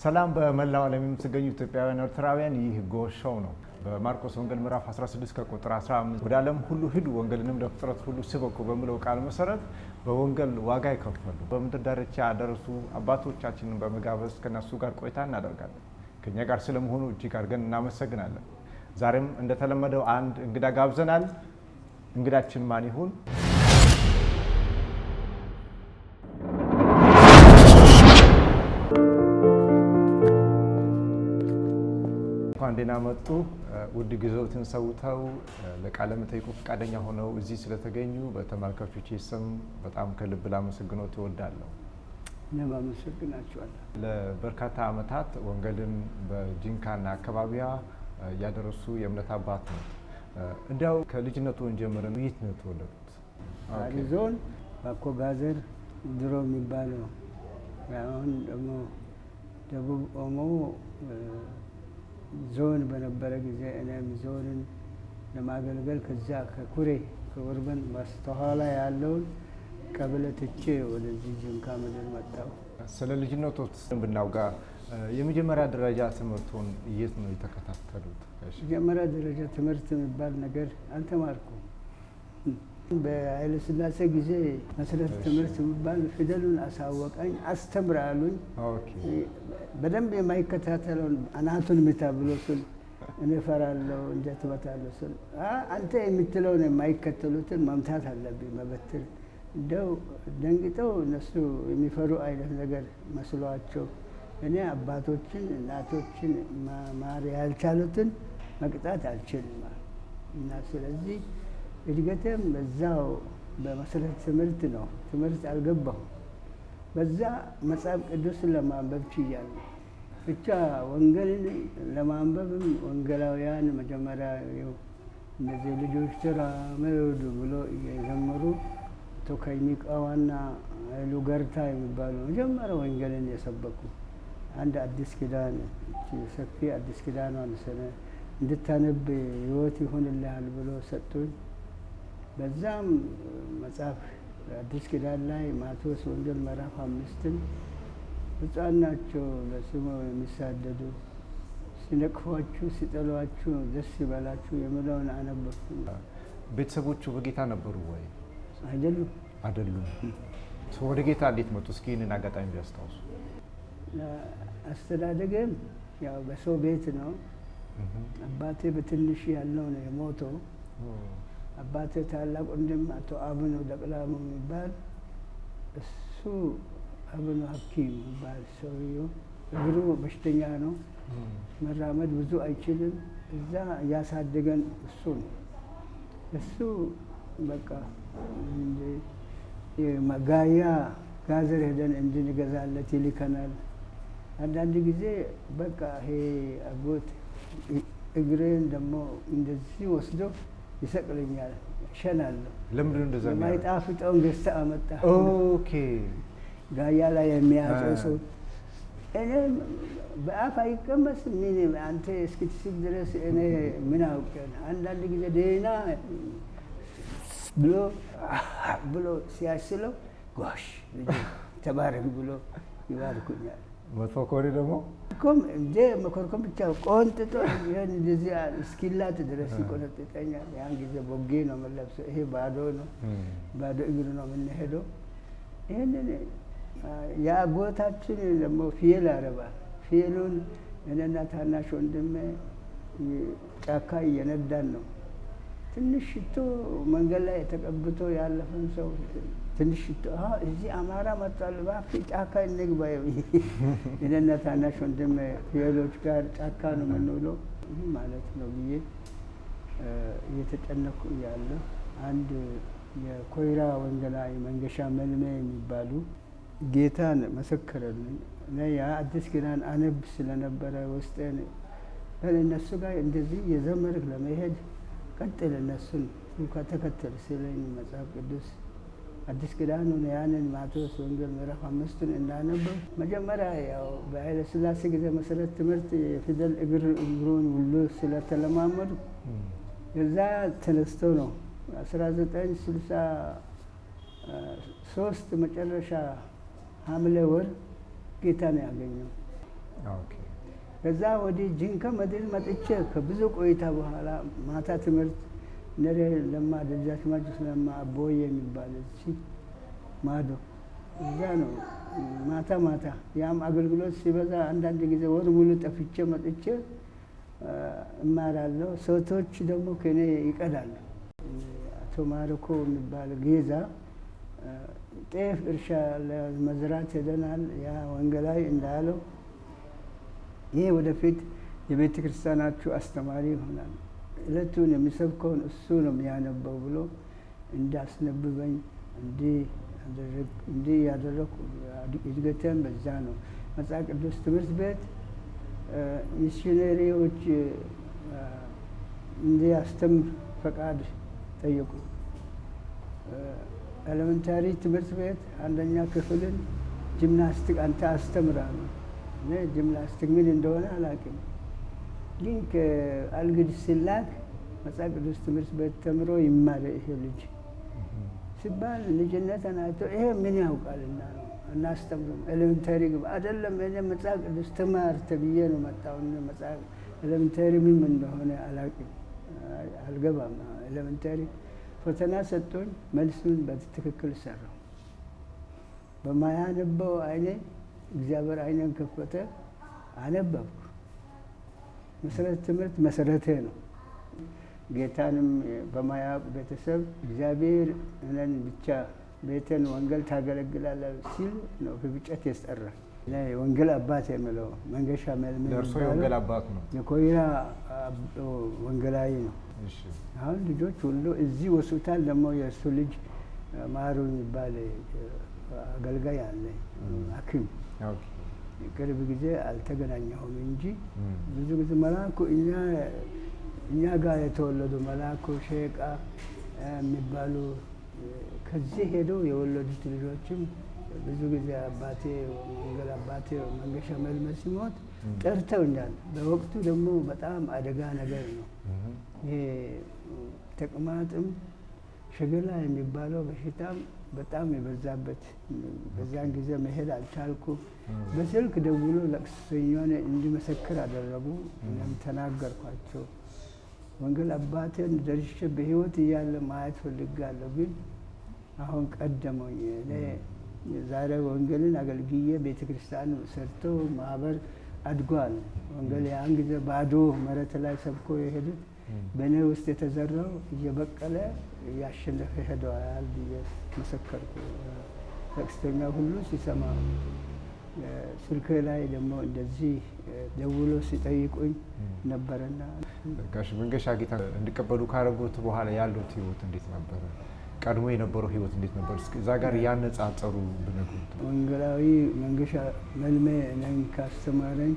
ሰላም በመላው ዓለም የምትገኙ ኢትዮጵያውያን ኤርትራውያን ይህ ጎሾው ነው። በማርቆስ ወንጌል ምዕራፍ 16 ከቁጥር 15 ወደ ዓለም ሁሉ ሂዱ ወንጌልንም ለፍጥረት ሁሉ ስበኩ በሚለው ቃል መሰረት በወንጌል ዋጋ ይከፈሉ በምድር ዳርቻ ያደረሱ አባቶቻችንን በመጋበዝ ከነሱ ጋር ቆይታ እናደርጋለን። ከኛ ጋር ስለመሆኑ እጅግ አድርገን እናመሰግናለን። ዛሬም እንደተለመደው አንድ እንግዳ ጋብዘናል። እንግዳችን ማን ይሁን? እንኳን ደህና መጡ። ውድ ጊዜዎትን ሰውተው ለቃለ መጠይቁ ፈቃደኛ ሆነው እዚህ ስለተገኙ በተመልካቾቼ ስም በጣም ከልብ ላመሰግኖት እወዳለሁ። እኔም አመሰግናችኋለሁ። ለበርካታ ዓመታት ወንጌልን በጂንካና አካባቢያ ያደረሱ የእምነት አባት ነው። እንዲያው ከልጅነቱ እንጀምረን የት ነው የተወለዱት? ዞን ባኮ ጋዘር ድሮ የሚባለው አሁን ደግሞ ደቡብ ኦሞ ዞን በነበረ ጊዜ እኔም ዞንን ለማገልገል ከዚያ ከኩሬ ከወርበን በስተኋላ ያለውን ቀበሌ ትቼ ወደዚህ ጂንካ ምድር መጣሁ። ስለ ልጅነቱ ብናውጋ የመጀመሪያ ደረጃ ትምህርቱን የት ነው የተከታተሉት? መጀመሪያ ደረጃ ትምህርት የሚባል ነገር አልተማርኩም። በኃይለ ሥላሴ ጊዜ መሰረተ ትምህርት የሚባል ፊደሉን አሳወቀኝ፣ አስተምራሉኝ። በደንብ የማይከታተለውን አናቱን ምታ ብሎ ስል እኔ እፈራለሁ እንዴት እመታለሁ ስል አንተ የምትለውን የማይከተሉትን መምታት አለብኝ መበትር። እንደው ደንግጠው እነሱ የሚፈሩ አይነት ነገር መስሏቸው እኔ አባቶችን እናቶችን ማር ያልቻሉትን መቅጣት አልችልም እና ስለዚህ እድገቴም በዛው በመሰረተ ትምህርት ነው። ትምህርት አልገባሁም። በዛ መጽሐፍ ቅዱስን ለማንበብ ችያለሁ። ብቻ ወንጌልን ለማንበብም ወንጌላውያን መጀመሪያ እነዚህ ልጆች ተራመዱ ብሎ እየዘመሩ ቶከይኒቃዋና ኃይሉ ገርታ የሚባሉ መጀመሪያ ወንጌልን የሰበኩ አንድ አዲስ ኪዳን ሰፊ አዲስ ኪዳኗን እንድታነብ ሕይወት ይሆንልሃል ብሎ ሰጡኝ። በዛም መጽሐፍ አዲስ ኪዳን ላይ ማቴዎስ ወንጌል ምዕራፍ 5ን ሕፃን ናቸው ለስሙ የሚሳደዱ ሲነቅፏችሁ ሲጠሏችሁ ደስ ይበላችሁ የሚለውን አነበብኩ። ቤተሰቦቹ በጌታ ነበሩ ወይ? አይደሉም። ወደ ጌታ እንዴት መጡ? እስኪ ይህንን አጋጣሚ ቢያስታውሱ። አስተዳደገም ያው በሰው ቤት ነው። አባቴ በትንሽ ያለው ነው የሞተው። አባቴ ታላቅ ወንድም አቶ አብኖ ደቅላሙ የሚባል እሱ አብኖ ሐኪም የሚባል ሰውዬው እግሩ በሽተኛ ነው፣ መራመድ ብዙ አይችልም። እዛ እያሳደገን እሱ ነው። እሱ በቃ ጋያ ጋዘር ሄደን እንድንገዛለት ይልከናል። አንዳንድ ጊዜ በቃ ይሄ አጎት እግሬን ደግሞ እንደዚህ ወስዶ ይሰቅለኛል፣ እሸናለሁ። ለምንድን እንደዛ ነው? የማይጣፍጠውን ገዝታ አመጣ። ኦኬ ጋያ ላይ የሚያጨሰው እኔ በአፍ አይቀመስም። ምን አንተ እስክትስቅ ድረስ እኔ ምን አውቀን። አንዳንድ ጊዜ ደህና ብሎ ሲያስለው ጎሽ ተባረክ ብሎ ይባርኩኛል። መጥፎ ከሆነ ደግሞ እንደ መኮርኮም ብቻ ቆንጥጦ ይህን እንደዚህ እስኪላት ድረስ ይቆነጥጠኛል። ያን ጊዜ ቦጌ ነው የምንለብሰው። ይሄ ባዶ ነው፣ ባዶ እግር ነው የምንሄደው። ይህንን የአጎታችን ደግሞ ፍየል ያረባል። ፍየሉን እኔና ታናሽ ወንድሜ ጫካ እየነዳን ነው። ትንሽ ሽቶ መንገድ ላይ የተቀብቶ ያለፈን ሰው ትንሽ ሽቶ እዚህ አማራ መጥቷል እባክህ ጫካ እንግባ እኔና ታናሽ ወንድሜ ፍየሎች ጋር ጫካ ነው የምንውለው ማለት ነው ብዬ እየተጨነኩ እያለ አንድ የኮይራ ወንጌላዊ መንገሻ መልሜ የሚባሉ ጌታን መሰከረልን። ያ አዲስ ኪዳን አነብ ስለነበረ ውስጤን እነሱ ጋር እንደዚህ የዘመርክ ለመሄድ ቀጥል እነሱን ተከተል ስለኝ መጽሐፍ ቅዱስ አዲስ ኪዳን ነው። ያንን ማቴዎስ ወንጌል ምዕራፍ 5ን እንዳነበብ መጀመሪያ ያው በኃይለ ሥላሴ ጊዜ መሰረት ትምህርት የፊደል እግሩን ሁሉ ስለተለማመዱ እዛ ተነስቶ ነው 1963 መጨረሻ ሐምሌ ወር ጌታ ነው ያገኘው። ከዛ ወዲህ ጂንካ መድን መጥቼ ከብዙ ቆይታ በኋላ ማታ ትምህርት ነሬ ለማ ደጃዝማች ለማ አቦዬ የሚባል ማዶ እዛ ነው ማታ ያም አገልግሎት ሲበዛ አንዳንድ ጊዜ ወር ሙሉ ጠፍቼ መጥቼ እማራለሁ። ሴቶች ደግሞ ከኔ ይቀዳሉ። አቶ ማርኮ የሚባል ጌዛ ጤፍ እርሻ ለመዝራት ሄደናል። ያ ወንጌላዊ እንዳለው ይሄ ወደፊት የቤተ ክርስቲያናችሁ አስተማሪ ይሆናል፣ እለቱን የሚሰብከውን እሱ ነው የሚያነበው ብሎ እንዳስነብበኝ እንዲህ ያደረኩ እድገቴን በዛ ነው። መጽሐፍ ቅዱስ ትምህርት ቤት ሚሽነሪዎች እንዲያስተምር ፈቃድ ጠየቁ። ኤሌመንታሪ ትምህርት ቤት አንደኛ ክፍልን ጂምናስቲክ አንተ አስተምራለሁ። እኔ ጂምናስቲክ ምን እንደሆነ አላውቅም፣ ግን ከአልግድ ሲላክ መጽሐፍ ቅዱስ ትምህርት ቤት ተምሮ ይማር ይሄ ልጅ ሲባል ልጅነትን አይቶ ይሄ ምን ያውቃልና ነው እናስተምርም። ኤሌመንታሪ ግባ አይደለም እኔ መጽሐፍ ቅዱስ ተማር ተብዬ ነው መጣሁ። መጽሐፍ ኤሌመንታሪ ምን እንደሆነ አላውቅም፣ አልገባም። ኤሌመንታሪ ፈተና ሰጥቶኝ መልሱን በትክክል ሰራው። በማያነበው አይኔ እግዚአብሔር አይኔን ከፈተ፣ አነበብኩ። መሰረተ ትምህርት መሰረቴ ነው። ጌታንም በማያውቅ ቤተሰብ እግዚአብሔር እኔን ብቻ ቤቴን ወንጌል ታገለግላለህ ሲል ነው ግብጨት የሰራ። ወንጌል አባት የሚለው መንገሻ መልምል ለእርሶ የወንጌል አባት ነው። የኮይራ ወንጌላዊ ነው። አሁን ልጆች ሁሉ እዚህ ሆስፒታል ደግሞ የእሱ ልጅ ማሩ የሚባል አገልጋይ አለ፣ ሐኪም ቅርብ ጊዜ አልተገናኘሁም እንጂ ብዙ ጊዜ መልአኩ እኛ ጋር የተወለዱ መልአኩ ሼቃ የሚባሉ ከዚህ ሄደው የወለዱት ልጆችም ብዙ ጊዜ አባቴ ወንጌል አባቴ መንገሻ መልመል ሲሞት ጠርተውኛል። በወቅቱ ደግሞ በጣም አደጋ ነገር ነው። ይሄ ተቅማጥም ሸገላ የሚባለው በሽታም በጣም የበዛበት፣ በዚያን ጊዜ መሄድ አልቻልኩ። በስልክ ደውሎ ለቅሶኛን እንዲመሰክር አደረጉ። እኔም ተናገርኳቸው። ወንጌል አባቴን ደርሼ በህይወት እያለ ማየት ፈልጋለሁ፣ ግን አሁን ቀደመኝ። እኔ ዛሬ ወንጌልን አገልግዬ ቤተ ክርስቲያን ሰርቶ ማህበር አድጓል። ወንጌል ያን ጊዜ ባዶ መሬት ላይ ሰብኮ የሄዱት በእኔ ውስጥ የተዘራው እየበቀለ እያሸነፈ ሄደዋል ብዬ መሰከርኩ። ለቅሶኛ ሁሉ ሲሰማ ስልክ ላይ ደግሞ እንደዚህ ደውሎ ሲጠይቁኝ ነበረና። ጋሽ መንገሻ ጌታ እንዲቀበሉ ካረጉት በኋላ ያሉት ህይወት እንዴት ነበረ? ቀድሞ የነበረው ህይወት እንዴት ነበር? እዛ ጋር ያነጻጸሩ ብነግሩት። ወንጌላዊ መንገሻ መልሜ ነኝ ካስተማረኝ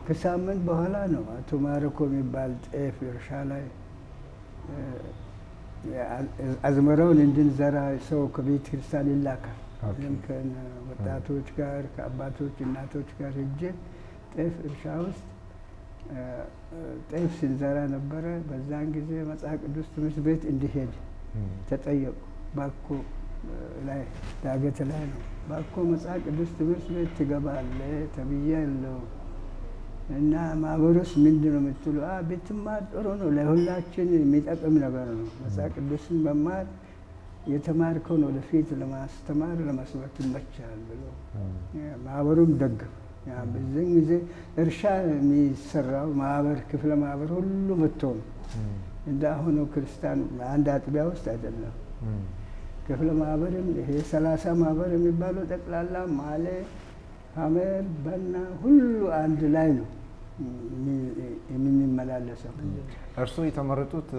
ከሳምንት በኋላ ነው አቶ ማረኮ የሚባል ጤፍ እርሻ ላይ አዝመራውን እንድንዘራ ሰው ከቤተ ክርስቲያን ይላካል። ከወጣቶች ጋር ከአባቶች እናቶች ጋር ሄጄ ጤፍ እርሻ ውስጥ ጤፍ ስንዘራ ነበረ። በዛን ጊዜ መጽሐፍ ቅዱስ ትምህርት ቤት እንዲሄድ ተጠየቁ። ባኮ ላይ ዳገት ላይ ነው። ባኮ መጽሐፍ ቅዱስ ትምህርት ቤት ትገባለህ ተብዬ ያለው እና ማህበሩስ ምንድን ነው የምትሉ? ብትማር ጥሩ ነው፣ ለሁላችን የሚጠቅም ነገር ነው። መጽሐፍ ቅዱስን መማር የተማርከውን ወደፊት ለማስተማር ለመስበክ ይመቻል ብሎ ማህበሩም ደገፍ። በዚህን ጊዜ እርሻ የሚሰራው ማህበር ክፍለ ማህበር ሁሉ መጥቶ ነው። እንደ አሁኑ ክርስቲያን አንድ አጥቢያ ውስጥ አይደለም። ክፍለ ማህበርም ይሄ 30 ማህበር የሚባለው ጠቅላላ ማለ ሐመር በና ሁሉ አንድ ላይ ነው የምንመላለሰው። እርስዎ የተመረጡት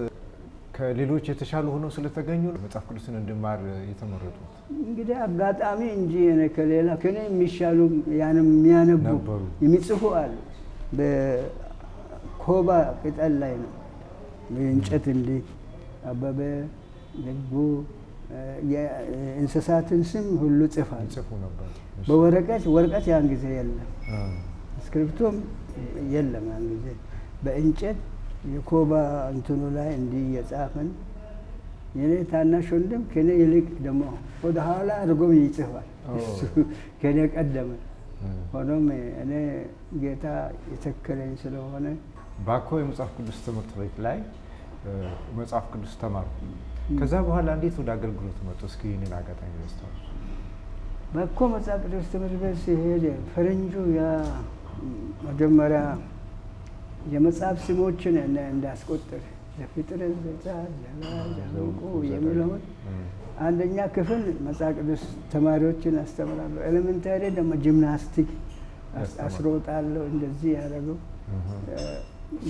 ከሌሎች የተሻሉ ሆነው ስለተገኙ መጽሐፍ ቅዱስን እንድማር የተመረጡት? እንግዲህ አጋጣሚ እንጂ ከሌላ ከኔ የሚሻሉ ያንም የሚያነቡ የሚጽፉ አሉ። በኮባ ቅጠል ላይ ነው በእንጨት እንዲህ አበበ ደጉ የእንስሳትን ስም ሁሉ ጽፋል። በወረቀት ያን ጊዜ የለም፣ እስክሪፕቶም የለም ያን ጊዜ። በእንጨት የኮባ እንትኑ ላይ እንዲህ እየጻፈን የኔ ታናሽ ወንድም ከኔ ይልቅ ደግሞ ወደ ኋላ አድርጎም ይጽፋል። እሱ ከኔ ቀደመ ሆኖም እኔ ጌታ የተከለኝ ስለሆነ ባኮ የመጽሐፍ ቅዱስ ትምህርት ቤት ላይ መጽሐፍ ቅዱስ ተማሩ። ከዛ በኋላ እንዴት ወደ አገልግሎት መጡ? እስኪ ይህንን አጋጣሚ ያስታውሱ። ባኮ መጽሐፍ ቅዱስ ትምህርት ቤት ሲሄድ ፈረንጁ ያ መጀመሪያ የመጽሐፍ ስሞችን እንዳስቆጥር ዘፍጥረት፣ ዘጸአት፣ ዘኍልቍ የሚለውን አንደኛ ክፍል መጽሐፍ ቅዱስ ተማሪዎችን አስተምራለሁ። ኤሌመንታሪ ደግሞ ጂምናስቲክ አስሮጣለሁ። እንደዚህ ያደረገው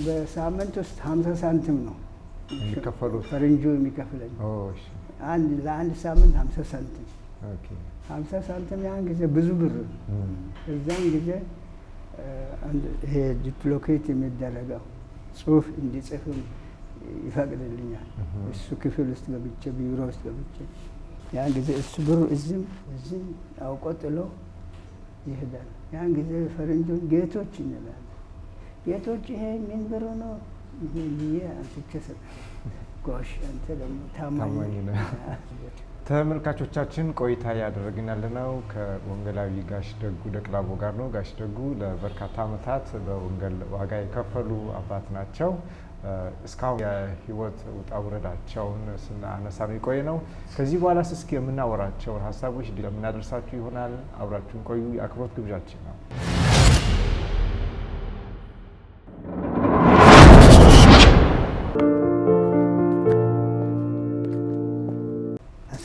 በሳምንት ውስጥ 50 ሳንቲም ነው ፈረንጁ የሚከፍለኝ። ለአንድ ሳምንት 50 ሳንቲም 50 ሳንቲም ያን ጊዜ ብዙ ብር ነው። እዛን ጊዜ ይሄ ዲፕሎኬት የሚደረገው ጽሁፍ እንዲጽፍም ይፈቅድልኛል። እሱ ክፍል ውስጥ ገብቼ ቢሮ ውስጥ ገብቼ ያን ጊዜ እሱ ብሩ እዚህም አውቆ ጥሎ ይሄዳል። ያን ጊዜ ፈረንጁን ጌቶች እንላለን። ጌቶች ይሄ ምን ብሩ ነው ይሄ ብዬ አንስቼ ሰጠሁ። ጎሽ አንተ ደግሞ ታማኝ ነህ። ተመልካቾቻችን ቆይታ ያደረግን ያለነው ከወንጌላዊ ጋሽ ደጉ ደቅላቦ ጋር ነው። ጋሽ ደጉ ለበርካታ ዓመታት በወንጌል ዋጋ የከፈሉ አባት ናቸው። እስካሁን የህይወት ውጣ ውረዳቸውን ስናነሳ የቆየ ነው። ከዚህ በኋላ እስኪ የምናወራቸውን ሀሳቦች ለምናደርሳችሁ ይሆናል። አብራችሁን ቆዩ፣ የአክብሮት ግብዣችን ነው።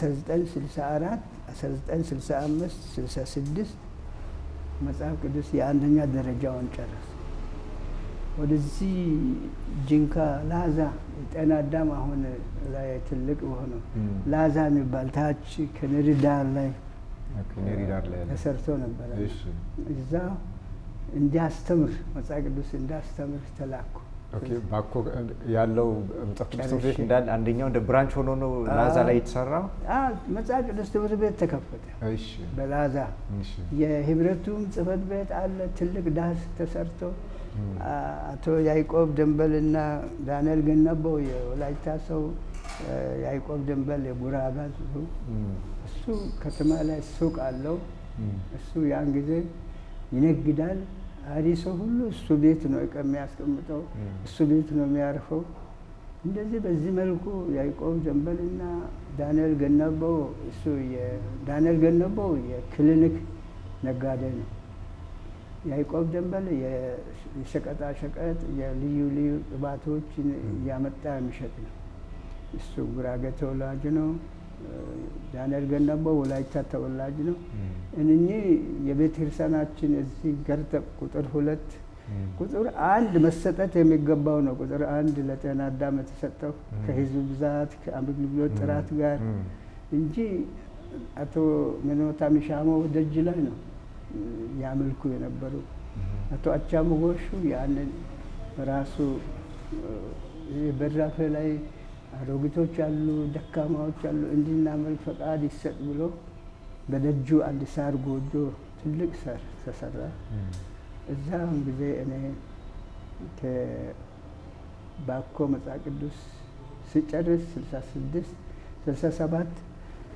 1964 1965 66 መጽሐፍ ቅዱስ የአንደኛ ደረጃውን ጨረስ። ወደዚህ ጂንካ ላዛ ጤና አዳም አሁን ላይ ትልቅ ሆነው ላዛ የሚባል ታች ከኔሪ ዳር ላይ ተሰርቶ ነበረ። እዛ እንዲያስተምር መጽሐፍ ቅዱስ እንዲያስተምር ተላኩ። ባኮ ያለው መጽሐፍ ቅዱስ ትምህርት ቤት እንዳለ አንደኛው እንደ ብራንች ሆኖ ነው ላዛ ላይ የተሰራው። መጽሐፍ ቅዱስ ትምህርት ቤት ተከፈተ በላዛ። የህብረቱም ጽሕፈት ቤት አለ። ትልቅ ዳስ ተሰርቶ አቶ ያዕቆብ ደንበልና ዳንኤል ገነቦ የወላይታ ሰው፣ ያዕቆብ ደንበል የጉራጋ ሰው፣ እሱ ከተማ ላይ ሱቅ አለው። እሱ ያን ጊዜ ይነግዳል። አዲ ሰው ሁሉ እሱ ቤት ነው የሚያስቀምጠው፣ እሱ ቤት ነው የሚያርፈው። እንደዚህ በዚህ መልኩ ያዕቆብ ደንበልና ዳንኤል ገነቦ፣ እሱ ዳንኤል ገነቦ የክሊኒክ ነጋዴ ነው። ያዕቆብ ደንበል የሸቀጣ ሸቀጥ የልዩ ልዩ ቅባቶችን እያመጣ የሚሸጥ ነው። እሱ ጉራጌ ተወላጅ ነው። ዳንኤል ገነቦ ወላይታ ተወላጅ ነው። እነኚህ የቤተ ክርስቲያናችን እዚህ ገርተ ቁጥር 2 ቁጥር 1 መሰጠት የሚገባው ነው። ቁጥር 1 ለጤና አዳም የተሰጠው ከህዝብ ብዛት ከአገልግሎት ጥራት ጋር እንጂ አቶ መኖታ ሚሻሞ ደጅ ላይ ነው ያመልኩ የነበሩ። አቶ አቻሙ ጎሹ ያንን ራሱ በራፈ ላይ አሮጊቶች አሉ፣ ደካማዎች አሉ፣ እንድናመልክ ፈቃድ ይሰጥ ብሎ በደጁ አንድ ሳር ጎጆ ትልቅ ሳር ተሰራ። እዛም ጊዜ እኔ ከባኮ መጽሐፍ ቅዱስ ሲጨርስ 66 67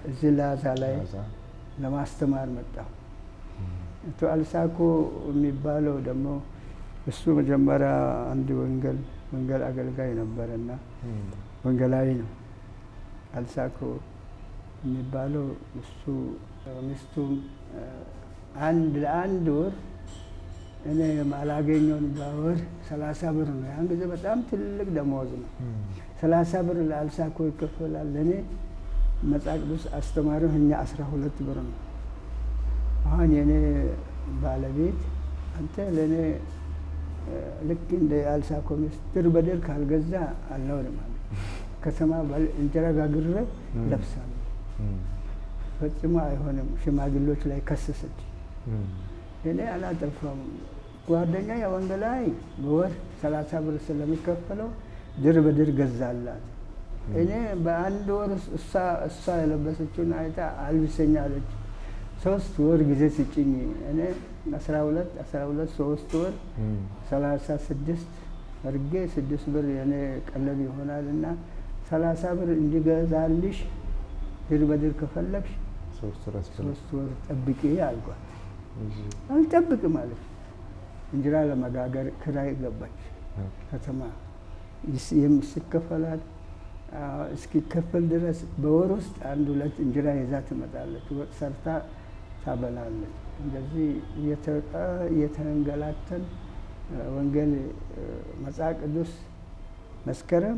እዚህ ላዛ ላይ ለማስተማር መጣሁ። አቶ አልሳኮ የሚባለው ደግሞ እሱ መጀመሪያ አንድ ወንጌል አገልጋይ ነበረና ወንጌላዊ ነው። አልሳኮ የሚባለው እሱ ሚስቱም ለአንድ ወር እኔ ማላገኘውን በወር 30 ብር ነው። ያን ጊዜ በጣም ትልቅ ደመወዝ ነው። 30 ብር ለአልሳኮ ይከፈላል። ለእኔ መጽሐፍ ቅዱስ አስተማሪው እኛ 12 ብር ነው። አሁን የኔ ባለቤት አንተ ለእኔ ልክ እንደ አልሳኮ ሚስት ድር በድር ካልገዛ አልኖርም አለ። ከተማ እንጀራ ጋግሬ ለብሳለሁ። ፈጽሞ አይሆንም። ሽማግሌዎች ላይ ከሰሰች። እኔ አላጠፋም። ጓደኛ የወንጌላዊ በወር 30 ብር ስለሚከፈለው ድር በድር ገዛላት። እኔ በአንድ ወር እሷ የለበሰችውን አይታ አልብሰኝ አለች። 3 ወር ጊዜ ስጭኝ። እኔ 12 3 ወር 36 አድርጌ 6 ብር የኔ ቀለብ ይሆናል እና 30 ብር እንዲገዛልሽ ድር በድር ከፈለግሽ 3 ወር ጠብቂ አልኳት። አልጠብቅም አለች። እንጀራ ለመጋገር ክራይ ገባች ከተማ ሲከፈላት እስኪከፈል ድረስ በወር ውስጥ 1-2 እንጀራ ይዛ ትመጣለች። ወጥ ሰርታ ታበላለች። እንደዚህ እየተንገላተን ወንጌል መጽሐፍ ቅዱስ መስከረም፣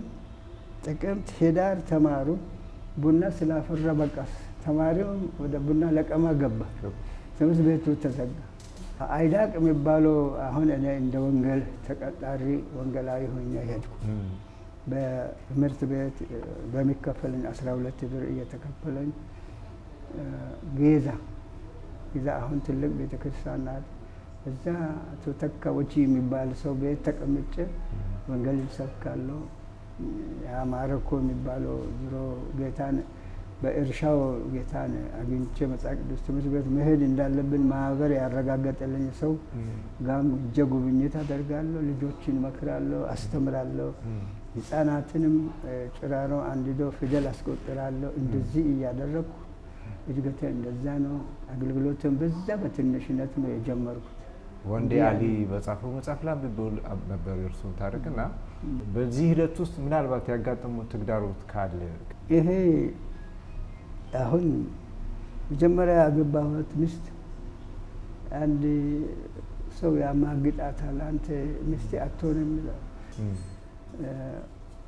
ጥቅምት፣ ህዳር ተማሩ። ቡና ስላፈራ በቃ ተማሪው ወደ ቡና ለቀማ ገባ። ትምህርት ቤቱ ተዘጋ። አይዳቅ የሚባለው አሁን እኔ እንደ ወንጌል ተቀጣሪ ወንጌላዊ ሆኜ ሄድኩ። በትምህርት ቤት በሚከፈለኝ 12 ብር እየተከፈለኝ ጌዛ አሁን ትልቅ ቤተክርስቲያን ናት። እዛ አቶ ተካ ወጪ የሚባል ሰው ቤት ተቀምጬ ወንጌል ይሰብካለሁ። ያ ማረኮ የሚባለው ድሮ ጌታን በእርሻው ጌታን አግኝቼ መጽሐፍ ቅዱስ ትምህርት ቤት መሄድ እንዳለብን ማህበር ያረጋገጠልኝ ሰው ጋም እጀ ጉብኝት አደርጋለሁ። ልጆችን እመክራለሁ፣ አስተምራለሁ። ህፃናትንም ጭራሮ አንድዶ ፊደል አስቆጥራለሁ። እንደዚህ እያደረግኩ እድገቴ እንደዛ ነው። አገልግሎትን በዛ በትንሽነት ነው የጀመርኩት። ወንዴ አሊ በጻፈው መጽሐፍ ላይ ነበር የእርሱን ታሪክና በዚህ ሂደት ውስጥ ምናልባት ያጋጠሙት ተግዳሮት ካለ? ይሄ አሁን መጀመሪያ ያገባሁት ሚስት አንድ ሰው ያማግጣታል። አንተ ሚስቴ አትሆንም ይላል።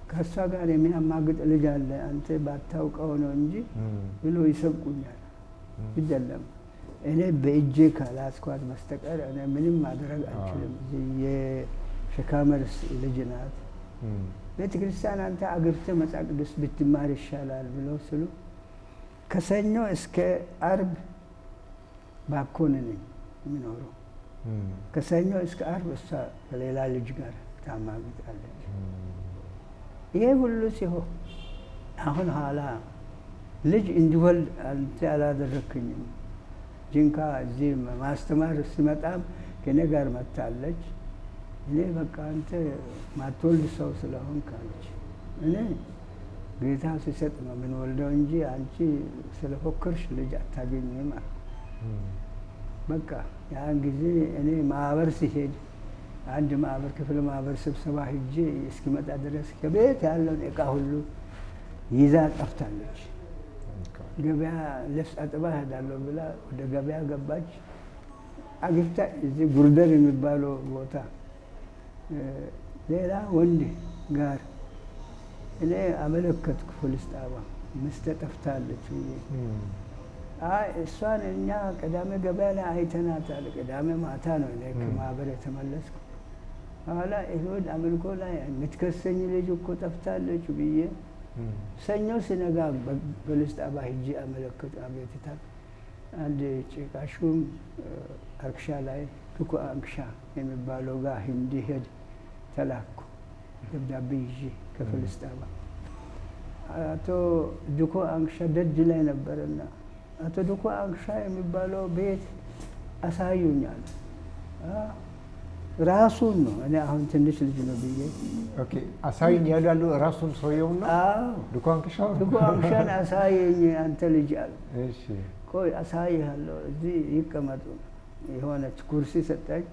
ከእሷ ጋር የሚያማግጥ ልጅ አለ አንተ ባታውቀው ነው እንጂ ብሎ ይሰብቁኛል። ይደለም እኔ በእጄ ካላስኳት በስተቀር እኔ ምንም ማድረግ አልችልም። የሸካመርስ ልጅ ናት። ቤተ ክርስቲያን አንተ አግብተህ መጽሐፍ ቅዱስ ብትማር ይሻላል ብለው ስሉ ከሰኞ እስከ አርብ ባኮን ነኝ የሚኖረው። ከሰኞ እስከ አርብ እሷ ከሌላ ልጅ ጋር ታማግጣለች። ይሄ ሁሉ ሲሆን አሁን ኋላ ልጅ እንዲወልድ አንተ አላደረክኝም። ጅንካ እዚህ ማስተማር ሲመጣም ከኔ ጋር መታለች። እኔ በቃ አንተ ማትወልድ ሰው ስለሆንክ አለች። እኔ ጌታ ሲሰጥ ነው የምንወልደው እንጂ አንቺ ስለፎከርሽ ልጅ አታገኝም አለ። በቃ ያን ጊዜ እኔ ማህበር ሲሄድ አንድ ማህበር ክፍለ ማህበር ስብሰባ ሂጄ እስኪመጣ ድረስ ከቤት ያለውን እቃ ሁሉ ይዛ ጠፍታለች። ገበያ ልብስ አጥባ እሄዳለሁ ብላ ወደ ገበያ ገባች። አግብታ እዚህ ጉርደር የሚባለው ቦታ ሌላ ወንድ ጋር እኔ አመለከትኩ ፖሊስ ጣቢያ። ሚስቴ ጠፍታለች። እሷን እኛ ቅዳሜ ገበያ ላይ አይተናታል። ቅዳሜ ማታ ነው እኔ ከማህበር የተመለስኩ። ኋላ እሁድ አምልኮ ላይ የምትከሰኝ ልጅ እኮ ጠፍታለች ብዬ ሰኞ ሲነጋ ፖሊስ ጣቢያ ሂጄ አመለከቱ። አቤቱታ አንድ ጭቃሹም አርክሻ ላይ ዱኮ አንክሻ የሚባለው ጋር እንዲሄድ ተላኩ። ደብዳቤ ይዤ ከፖሊስ ጣቢያ አቶ ዱኮ አንክሻ ደጅ ላይ ነበርና አቶ ዱኮ አንክሻ የሚባለው ቤት አሳዩኛል። ራሱን ነው እኔ አሁን ትንሽ ልጅ ነው ብዬ አሳዩኝ ያሉ ራሱን ሰውየው ነው። ዱኮ አንክሻን አሳየኝ አንተ ልጅ አለ። ቆይ አሳይሃለሁ እዚህ ይቀመጡ። የሆነች ኩርሲ ሰጣኝ።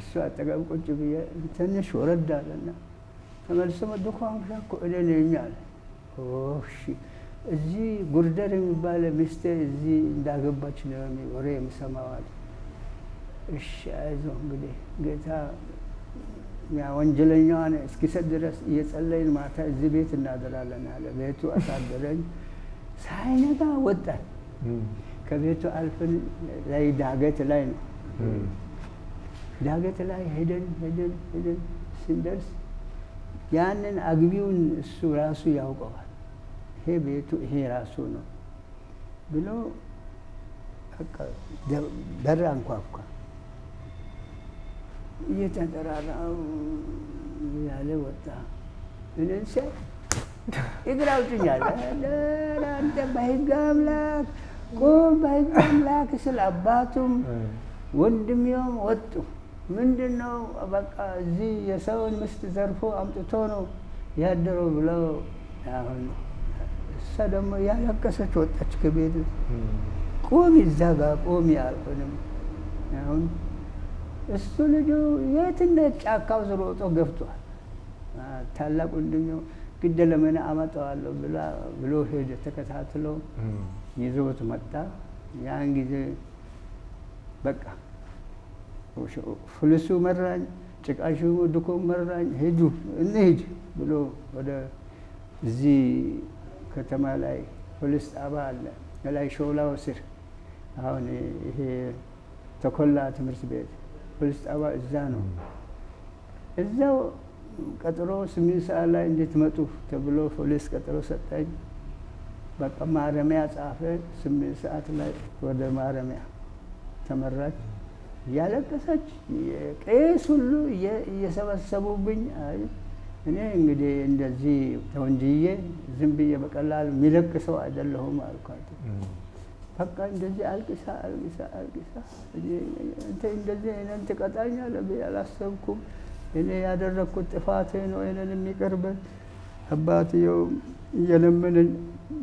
እሱ አጠገብ ቁጭ ብዬ ትንሽ ወረድ አለና ተመልሶ ዱኮ አንክሻ እኮ እኔ ነኝ አለ። እሺ እዚህ ጉርደር የሚባል ሚስቴ እዚህ እንዳገባች ነው ወሬ የምሰማው አለ። እሺ አይዞህ እንግዲህ ጌታ ያ ወንጀለኛዋን እስኪሰጥ ድረስ እየጸለይን ማታ እዚህ ቤት እናደራለን አለ። ቤቱ አሳደረኝ። ሳይነጋ ወጣን። ከቤቱ አልፈን ላይ ዳገት ላይ ነው። ዳገት ላይ ሄደን ስንደርስ ያንን አግቢውን እሱ ራሱ ያውቀዋል። ይሄ ቤቱ ይሄ ራሱ ነው ብሎ በር አንኳኳ። እየተጠራራው ያለ ወጣ። እኔን ሲያይ እግር አውጭኛል። አንተ በሕግ አምላክ ቁም፣ በሕግ አምላክ ስል አባቱም ወንድሜውም ወጡ። ምንድን ነው በቃ እዚህ የሰውን ሚስት ዘርፎ አምጥቶ ነው ያደረው ብለው አሁን እሷ ደግሞ ያለቀሰች ወጣች ከቤት። ቆሚ እዛ ጋር ቆሚ አልሆንም አሁን እሱ ልጁ የትነት ጫካው ሮጦ ገብቷል። ታላቅ ወንድሜው ግድ ለምን አመጣዋለሁ ብሎ ሄደ። ተከታትሎ ይዞት መጣ። ያን ጊዜ በቃ ፍልሱ መራኝ፣ ጭቃሹ ድኮ መራኝ፣ ሂዱ እንሂድ ብሎ ወደ እዚህ ከተማ ላይ ፖሊስ ጣቢያ አለ ላይ ሾላው ስር አሁን ይሄ ተኮላ ትምህርት ቤት ፖሊስ ጣቢያ እዛ ነው። እዛው ቀጥሮ 8 ሰዓት ላይ እንድትመጡ ተብሎ ፖሊስ ቀጥሮ ሰጠኝ። በቃ ማረሚያ ጻፈ። 8 ሰዓት ላይ ወደ ማረሚያ ተመራች። እያለቀሰች ቄስ ሁሉ እየሰበሰቡብኝ እኔ እንግዲህ እንደዚህ ተወንጅዬ ዝም ብዬ በቀላሉ የሚለቅ ሰው አይደለሁም አልኳት። በቃ እንደዚህ አልቅሳ እንደዚህ እኔን ትቀጣኛለህ ብዬ አላሰብኩም። እኔ ያደረግኩት ጥፋቴ ነው፣ እኔን የሚቀርበኝ አባትየው እየለመነኝ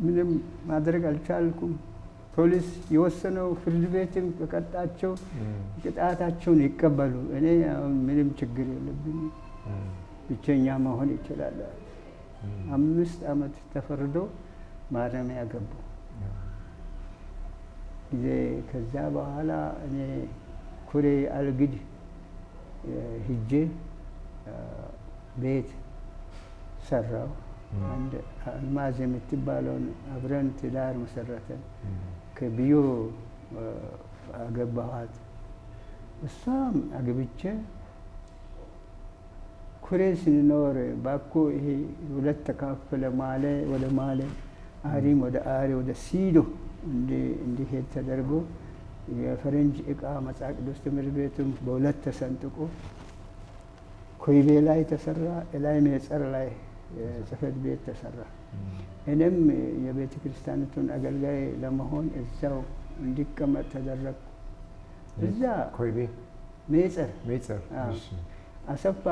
ምንም ማድረግ አልቻልኩም። ፖሊስ የወሰነው ፍርድ ቤትም ከቀጣቸው ቅጣታቸውን ይቀበሉ፣ እኔ ምንም ችግር የለብኝ፣ ብቸኛ መሆን ይችላል። 5 ዓመት ተፈርዶ ማረሚያ ገቡ። ከዛ በኋላ እኔ ኩሬ አልግድ ሂጄ ቤት ሰራው። አንድ አልማዝ የምትባለውን አብረን ትዳር መሰረተን። ከቢዮ አገባኋት። እሷም አግብቼ ኩሬ ስንኖር ባኮ ይሄ 2 ተካፈለ። ማለ ወደ ማለ፣ አሪም ወደ አሪ፣ ወደ ሲዶ እንዲሄድ ተደርጎ የፈረንጅ እቃ መጽሐፍ ቅዱስ ትምህርት ቤቱም በ2 ተሰንጥቆ ኮይቤ ላይ ተሰራ። ላይ ሜጸር ላይ ጽሕፈት ቤት ተሰራ። እኔም የቤተ ክርስቲያኒቱን አገልጋይ ለመሆን እዛው እንዲቀመጥ ተደረግኩ። እዛ ኮይቤ ሜጸር አሰፋ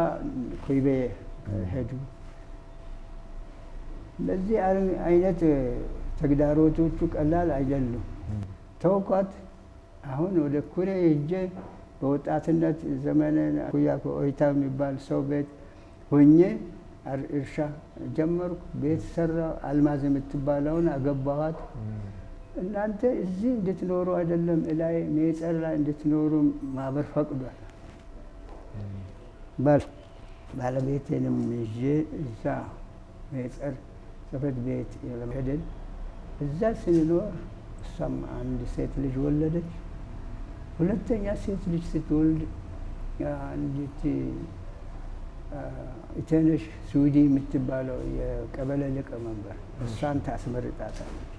ኮይቤ ሄዱ። ለዚህ አይነት ተግዳሮቶቹ ቀላል አይደሉም። ተውኳት። አሁን ወደ ኩሬ ሄጄ በወጣትነት ዘመን ኩያ ኦይታ የሚባል ሰው ቤት ሆኜ እርሻ ጀመርኩ። ቤት ሰራው። አልማዝ የምትባለውን አገባኋት። እናንተ እዚህ እንድትኖሩ አይደለም ላይ ሜጸር ላይ እንድትኖሩ ማህበር ፈቅዷል። ባለቤቴንም ይዤ እዛ ሜጸር ጽሕፈት ቤት ሄደን እዛ ስንኖር እሷም አንድ ሴት ልጅ ወለደች። ሁለተኛ ሴት ልጅ ስትወልድ አንዲት ኢተነሽ ስዊዲ የምትባለው የቀበሌ ሊቀመንበር እሷን ታስመርጣታለች።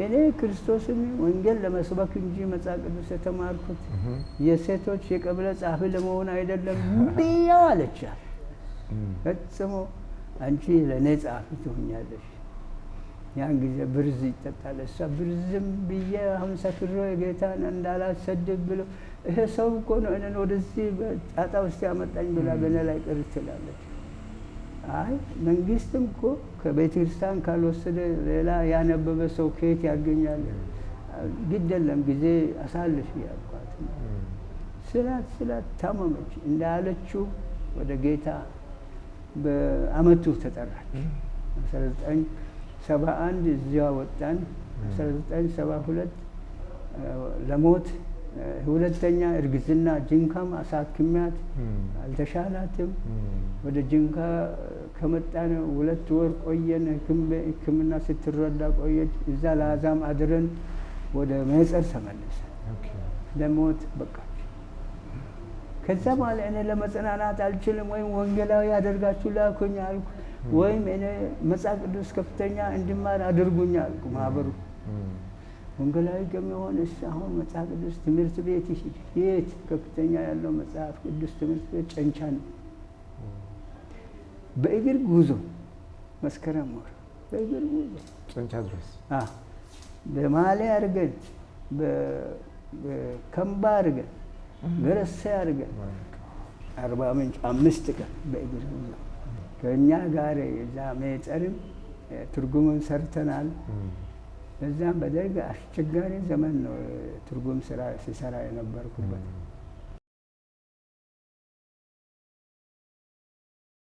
እኔ ክርስቶስን ወንጌል ለመስበክ እንጂ መጽሐፍ ቅዱስ የተማርኩት የሴቶች የቀበሌ ጸሐፊ ለመሆን አይደለም ብያ አለቻት። ፈጽሞ አንቺ ለእኔ ጸሐፊ ትሆኛለሽ። ያን ጊዜ ብርዝ ይጠጣል። እሷ ብርዝም ብዬ አሁን ሰክሮ ጌታን እንዳላሰድብ ብሎ ይሄ ሰው እኮ ነው እኔን ወደዚህ ጣጣ ውስጥ ያመጣኝ ብላ በእኔ ላይ ቅር ትላለች። አይ መንግስትም እኮ ከቤተ ክርስቲያን ካልወሰደ ሌላ ያነበበ ሰው ከየት ያገኛል? ግድ የለም ጊዜ አሳልፍ ያልኳት። ስላት ታመመች። እንዳለችው ወደ ጌታ በአመቱ ተጠራች። 1971 እዚያ ወጣን። 1972 ለሞት ሁለተኛ እርግዝና ጅንካም አሳክሚያት አልተሻላትም። ወደ ጅንካ ከመጣን 2 ወር ቆየን። ሕክምና ስትረዳ ቆየች። እዛ ለአዛም አድረን ወደ ሜጸር ተመለሰ። ለሞት በቃች። ከዛ በኋላ እኔ ለመጽናናት አልችልም፣ ወይም ወንጌላዊ ያደርጋችሁ ላኩኝ አልኩ፣ ወይም እኔ መጽሐፍ ቅዱስ ከፍተኛ እንድማር አድርጉኝ አልኩ። ማህበሩ ወንጌላዊ ከሚሆን አሁን መጽሐፍ ቅዱስ ትምህርት ቤት ይሂድ። የት ከፍተኛ ያለው መጽሐፍ ቅዱስ ትምህርት ቤት ጨንቻ ነው። በእግር ጉዞ መስከረም ወር በእግር ጉዞ ጨንቻ ድረስ በማሌ አድርገን በከምባ አድርገን ገረሳ አድርገን 40 ምንጭ 5 ቀን በእግር ጉዞ ከእኛ ጋር እዛ ሜጸርም ትርጉሙን ሰርተናል። በዛም በደርግ አስቸጋሪ ዘመን ነው ትርጉም ስራ ሲሰራ የነበርኩበት።